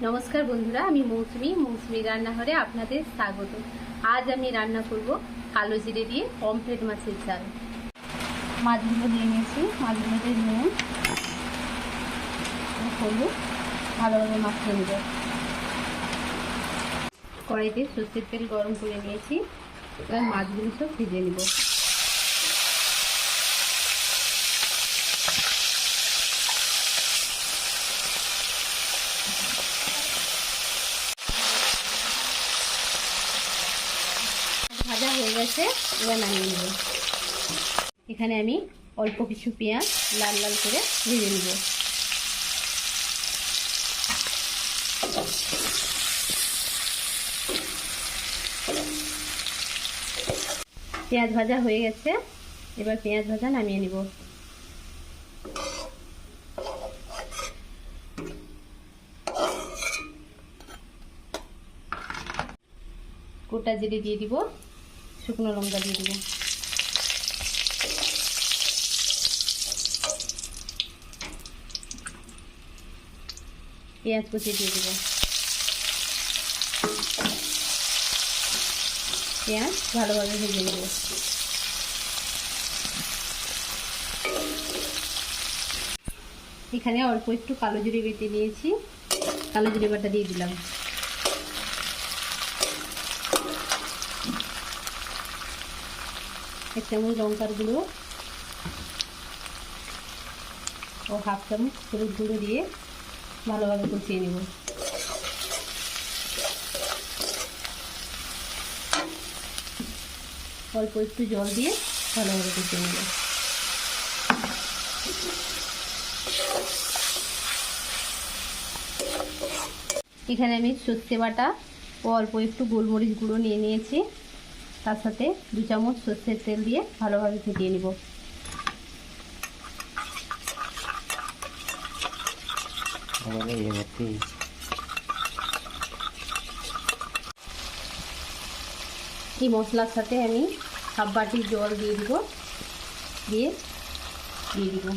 নমস্কার বন্ধুরা, আমি মৌসুমি রান্নাঘরে আপনাদের স্বাগত। আজ আমি রান্না করব কালো জিরে দিয়ে পমফ্রেট মাছের ঝাল। মাছগুলো দিয়ে নিয়েছি, মাছগুলোতে নুন হলুদ ভালোভাবে মাখিয়ে নেব। কড়াইতে সর্ষের তেল গরম করে নিয়েছি, এবার মাছগুলো সব ভেজে নেব। ভাজা হয়ে গেছে, এবার নামিয়ে নেব। এখানে আমি অল্প কিছু পেঁয়াজ লাল লাল করে ভেজে নেব। পেঁয়াজ ভাজা হয়ে গেছে, এবার পেঁয়াজ ভাজা নামিয়ে নেব। গোটা জিরে দিয়ে দিব, শুকনো লঙ্কা দিয়ে দিব। পেঁয়াজ কুচি দিয়ে দিব। পেঁয়াজ ভালোভাবে ভেজে নেব। এখানে অল্প একটু কালো জিরে বেটে নিয়েছি, কালো জিরে বাটা দিয়ে দিলাম। এক চামচ লঙ্কার গুঁড়ো ও হাফ চামচ হলুদ গুঁড়ো দিয়ে ভালোভাবে কষিয়ে নেব। অল্প একটু জল দিয়ে ভালোভাবে কষিয়ে নেব। এখানে আমি সর্ষে বাটা ও অল্প একটু গোলমরিচ গুঁড়ো নিয়ে নিয়েছি, তার সাথে 2 চামচ সর্ষের তেল দিয়ে ভালোভাবে ফেটিয়ে নেব। এই মশলার সাথে আমি হাফ বাটি জল দিয়ে দিব, দিয়ে দিব।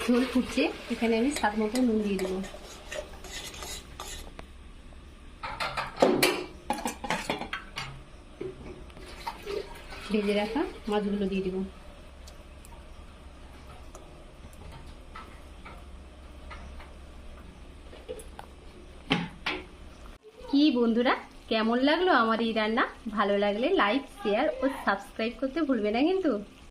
ঝোল ফুটছে, এখানে আমি স্বাদ মতো নুন দিয়ে দেবো। ভেজে রাখা মাছগুলো দিয়ে দিব। কি বন্ধুরা, কেমন লাগলো আমার এই রান্না? ভালো লাগলে লাইক, শেয়ার ও সাবস্ক্রাইব করতে ভুলবে না কিন্তু।